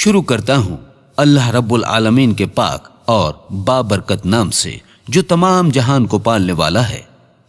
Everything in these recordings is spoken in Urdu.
شروع کرتا ہوں اللہ رب العالمین کے پاک اور بابرکت نام سے جو تمام جہان کو پالنے والا ہے۔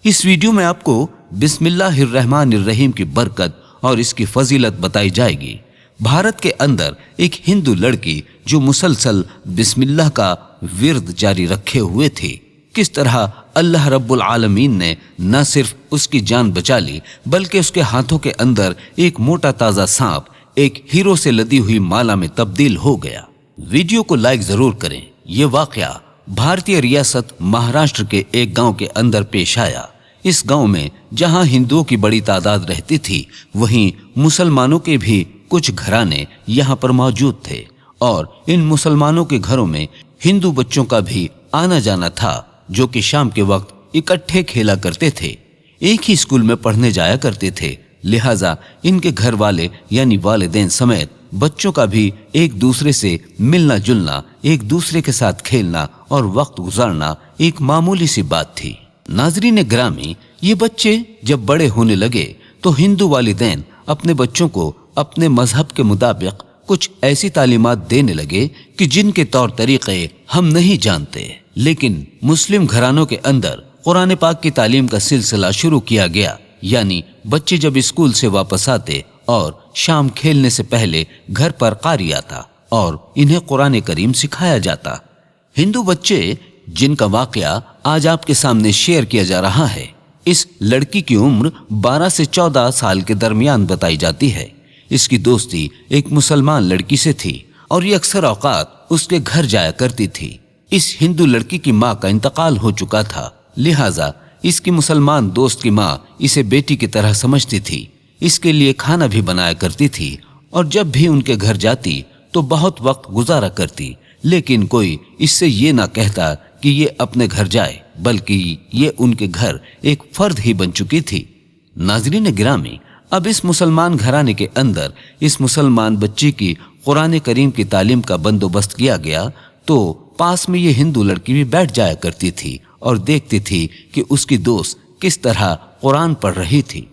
اس ویڈیو میں آپ کو بسم اللہ الرحمن الرحیم کی برکت اور اس کی فضیلت بتائی جائے گی۔ بھارت کے اندر ایک ہندو لڑکی جو مسلسل بسم اللہ کا ورد جاری رکھے ہوئے تھی، کس طرح اللہ رب العالمین نے نہ صرف اس کی جان بچا لی بلکہ اس کے ہاتھوں کے اندر ایک موٹا تازہ سانپ ایک ہیرو سے لدی ہوئی مالا میں تبدیل ہو گیا۔ ویڈیو کو لائک ضرور کریں۔ یہ واقعہ بھارتی ریاست مہاراشٹر کے ایک گاؤں کے اندر پیش آیا۔ اس گاؤں میں جہاں ہندوؤں کی بڑی تعداد رہتی تھی، وہیں مسلمانوں کے بھی کچھ گھرانے یہاں پر موجود تھے، اور ان مسلمانوں کے گھروں میں ہندو بچوں کا بھی آنا جانا تھا، جو کہ شام کے وقت اکٹھے کھیلا کرتے تھے، ایک ہی اسکول میں پڑھنے جایا کرتے تھے، لہٰذا ان کے گھر والے یعنی والدین سمیت بچوں کا بھی ایک دوسرے سے ملنا جلنا، ایک دوسرے کے ساتھ کھیلنا اور وقت گزارنا ایک معمولی سی بات تھی۔ ناظرین گرامی، یہ بچے جب بڑے ہونے لگے تو ہندو والدین اپنے بچوں کو اپنے مذہب کے مطابق کچھ ایسی تعلیمات دینے لگے کہ جن کے طور طریقے ہم نہیں جانتے، لیکن مسلم گھرانوں کے اندر قرآن پاک کی تعلیم کا سلسلہ شروع کیا گیا، یعنی بچے جب اسکول سے واپس آتے اور شام کھیلنے سے پہلے گھر پر قاری آتا اور انہیں قرآن کریم سکھایا جاتا۔ ہندو بچے جن کا واقعہ آج آپ کے سامنے شیئر کیا جا رہا ہے، اس لڑکی کی عمر 12 سے 14 سال کے درمیان بتائی جاتی ہے۔ اس کی دوستی ایک مسلمان لڑکی سے تھی اور یہ اکثر اوقات اس کے گھر جایا کرتی تھی۔ اس ہندو لڑکی کی ماں کا انتقال ہو چکا تھا، لہٰذا اس کی مسلمان دوست کی ماں اسے بیٹی کی طرح سمجھتی تھی، اس کے لیے کھانا بھی بنایا کرتی تھی، اور جب بھی ان کے گھر جاتی تو بہت وقت گزارا کرتی، لیکن کوئی اس سے یہ نہ کہتا کہ یہ اپنے گھر جائے، بلکہ یہ ان کے گھر ایک فرد ہی بن چکی تھی۔ ناظرین گرامی، اب اس مسلمان گھرانے کے اندر اس مسلمان بچی کی قرآن کریم کی تعلیم کا بندوبست کیا گیا تو پاس میں یہ ہندو لڑکی بھی بیٹھ جایا کرتی تھی اور دیکھتی تھی کہ اس کی دوست کس طرح قرآن پڑھ رہی تھی۔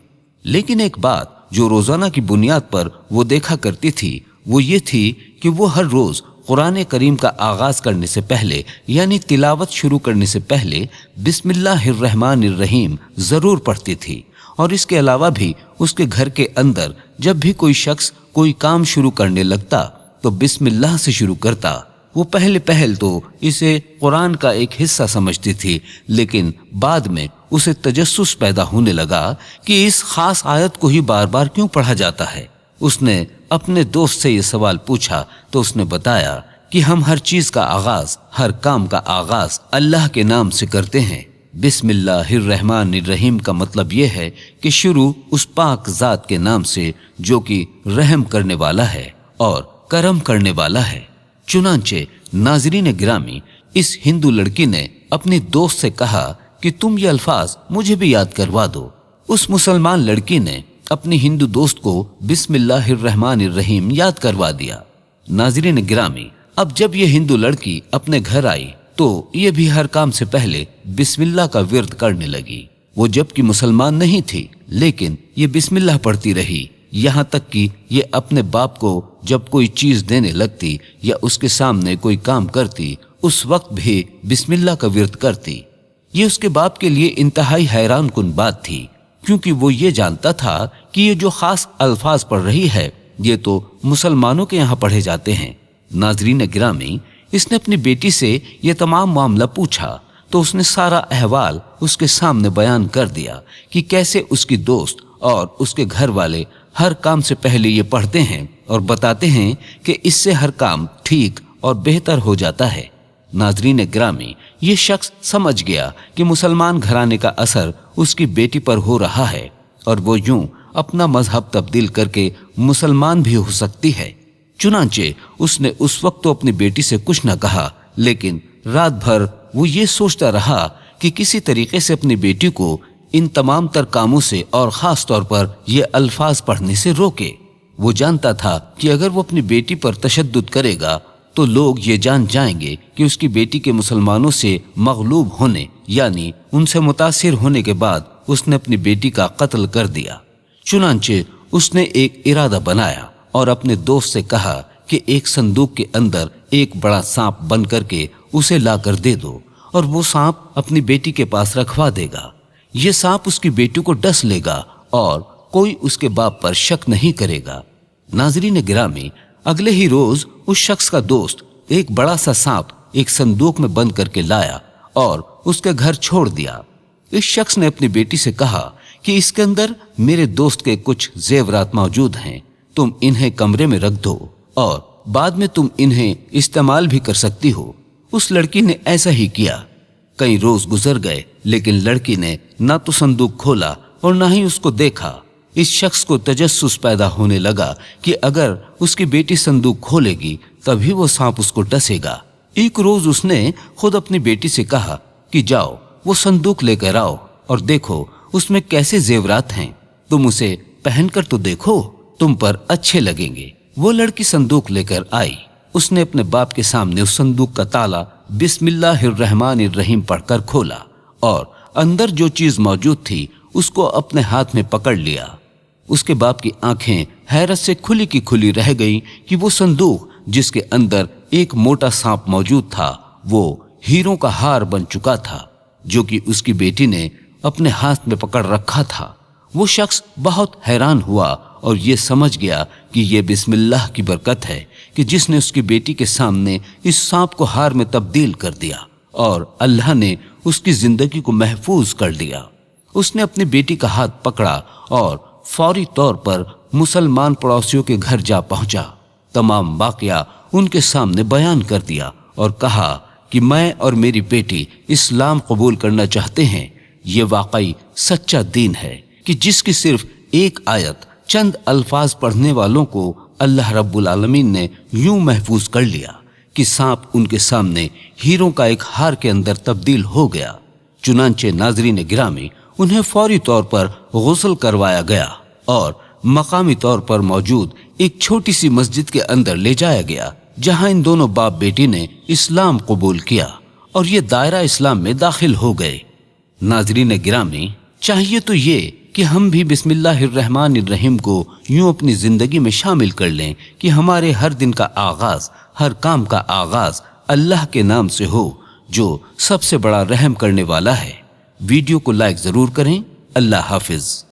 لیکن ایک بات جو روزانہ کی بنیاد پر وہ دیکھا کرتی تھی وہ یہ تھی کہ وہ ہر روز قرآن کریم کا آغاز کرنے سے پہلے یعنی تلاوت شروع کرنے سے پہلے بسم اللہ الرحمن الرحیم ضرور پڑھتی تھی، اور اس کے علاوہ بھی اس کے گھر کے اندر جب بھی کوئی شخص کوئی کام شروع کرنے لگتا تو بسم اللہ سے شروع کرتا۔ وہ پہل تو اسے قرآن کا ایک حصہ سمجھتی تھی، لیکن بعد میں اسے تجسس پیدا ہونے لگا کہ اس خاص آیت کو ہی بار بار کیوں پڑھا جاتا ہے۔ اس نے اپنے دوست سے یہ سوال پوچھا تو اس نے بتایا کہ ہم ہر چیز کا آغاز، ہر کام کا آغاز اللہ کے نام سے کرتے ہیں۔ بسم اللہ الرحمن الرحیم کا مطلب یہ ہے کہ شروع اس پاک ذات کے نام سے جو کہ رحم کرنے والا ہے اور کرم کرنے والا ہے۔ چنانچہ ناظرین گرامی، اس ہندو لڑکی نے اپنی دوست سے کہا کہ تم یہ الفاظ مجھے بھی یاد کروا دو۔ اس مسلمان لڑکی نے اپنی ہندو دوست کو بسم اللہ الرحمن الرحیم یاد کروا دیا۔ ناظرین گرامی، اب جب یہ ہندو لڑکی اپنے گھر آئی تو یہ بھی ہر کام سے پہلے بسم اللہ کا ورد کرنے لگی۔ وہ جب کہ مسلمان نہیں تھی، لیکن یہ بسم اللہ پڑھتی رہی، یہاں تک کہ یہ اپنے باپ کو جب کوئی چیز دینے لگتی یا اس کے سامنے کوئی کام کرتی، اس وقت بھی بسم اللہ کا ورد کرتی۔ یہ اس کے باپ کے لیے انتہائی حیران کن بات تھی، کیونکہ وہ یہ جانتا تھا کہ یہ جو خاص الفاظ پڑھ رہی ہے یہ تو مسلمانوں کے یہاں پڑھے جاتے ہیں۔ ناظرین گرامی، اس نے اپنی بیٹی سے یہ تمام معاملہ پوچھا تو اس نے سارا احوال اس کے سامنے بیان کر دیا کہ کیسے اس کی دوست اور اس کے گھر والے ہر کام سے پہلے یہ پڑھتے ہیں اور بتاتے ہیں کہ اس سے ہر کام ٹھیک اور بہتر ہو جاتا ہے۔ ناظرین گرامی، یہ شخص سمجھ گیا کہ مسلمان گھرانے کا اثر اس کی بیٹی پر ہو رہا ہے اور وہ یوں اپنا مذہب تبدیل کر کے مسلمان بھی ہو سکتی ہے۔ چنانچہ اس نے اس وقت تو اپنی بیٹی سے کچھ نہ کہا، لیکن رات بھر وہ یہ سوچتا رہا کہ کسی طریقے سے اپنی بیٹی کو ان تمام تر کاموں سے اور خاص طور پر یہ الفاظ پڑھنے سے روکے۔ وہ جانتا تھا کہ اگر وہ اپنی بیٹی پر تشدد کرے گا تو لوگ یہ جان جائیں گے کہ اس کی بیٹی کے مسلمانوں سے مغلوب ہونے یعنی ان سے متاثر ہونے کے بعد اس نے اپنی بیٹی کا قتل کر دیا۔ چنانچہ اس نے ایک ارادہ بنایا اور اپنے دوست سے کہا کہ ایک صندوق کے اندر ایک بڑا سانپ بن کر کے اسے لا کر دے دو اور وہ سانپ اپنی بیٹی کے پاس رکھوا دے گا۔ یہ سانپ اس کی بیٹی کو ڈس لے گا اور کوئی اس کے باپ پر شک نہیں کرے گا۔ ناظرین گرامی، اگلے ہی روز اس شخص کا دوست ایک بڑا سا سانپ ایک صندوق میں بند کر کے لایا اور اس کے گھر چھوڑ دیا۔ اس شخص نے اپنی بیٹی سے کہا کہ اس کے اندر میرے دوست کے کچھ زیورات موجود ہیں، تم انہیں کمرے میں رکھ دو اور بعد میں تم انہیں استعمال بھی کر سکتی ہو۔ اس لڑکی نے ایسا ہی کیا۔ کئی روز گزر گئے لیکن لڑکی نے نہ تو صندوق کھولا اور نہ ہی اس کو دیکھا۔ اس شخص کو تجسس پیدا ہونے لگا کہ اگر اس کی بیٹی صندوق کھولے گی تبھی وہ سانپ اس کو ڈسے گا۔ ایک روز اس نے خود اپنی بیٹی سے کہا کہ جاؤ وہ صندوق لے کر آؤ اور دیکھو اس میں کیسے زیورات ہیں، تم اسے پہن کر تو دیکھو، تم پر اچھے لگیں گے۔ وہ لڑکی صندوق لے کر آئی۔ اس نے اپنے باپ کے سامنے اس صندوق کا تالا بسم اللہ الرحمن الرحیم پڑھ کر کھولا اور اندر جو چیز موجود تھی اس کو اپنے ہاتھ میں پکڑ لیا۔ اس کے باپ کی آنکھیں حیرت سے کھلی کی کھلی رہ گئیں کہ وہ صندوق جس کے اندر ایک موٹا سانپ موجود تھا وہ ہیروں کا ہار بن چکا تھا جو کہ اس کی بیٹی نے اپنے ہاتھ میں پکڑ رکھا تھا۔ وہ شخص بہت حیران ہوا اور یہ سمجھ گیا کہ یہ بسم اللہ کی برکت ہے کہ جس نے اس کی بیٹی کے سامنے اس سانپ کو ہار میں تبدیل کر دیا اور اللہ نے اس کی زندگی کو محفوظ کر دیا۔ اس نے اپنی بیٹی کا ہاتھ پکڑا اور فوری طور پر مسلمان پڑوسیوں کے گھر جا پہنچا، تمام واقعہ ان کے سامنے بیان کر دیا اور کہا کہ میں اور میری بیٹی اسلام قبول کرنا چاہتے ہیں۔ یہ واقعی سچا دین ہے کہ جس کی صرف ایک آیت چند الفاظ پڑھنے والوں کو اللہ رب العالمین نے یوں محفوظ کر لیا کہ سانپ ان کے سامنے ہیروں کا ایک ہار کے اندر تبدیل ہو گیا۔ چنانچہ ناظرین گرامی، انہیں فوری طور پر غسل کروایا گیا اور مقامی طور پر موجود ایک چھوٹی سی مسجد کے اندر لے جایا گیا جہاں ان دونوں باپ بیٹی نے اسلام قبول کیا اور یہ دائرہ اسلام میں داخل ہو گئے۔ ناظرین گرامی، چاہیے تو یہ کہ ہم بھی بسم اللہ الرحمن الرحیم کو یوں اپنی زندگی میں شامل کر لیں کہ ہمارے ہر دن کا آغاز، ہر کام کا آغاز اللہ کے نام سے ہو جو سب سے بڑا رحم کرنے والا ہے۔ ویڈیو کو لائک ضرور کریں۔ اللہ حافظ۔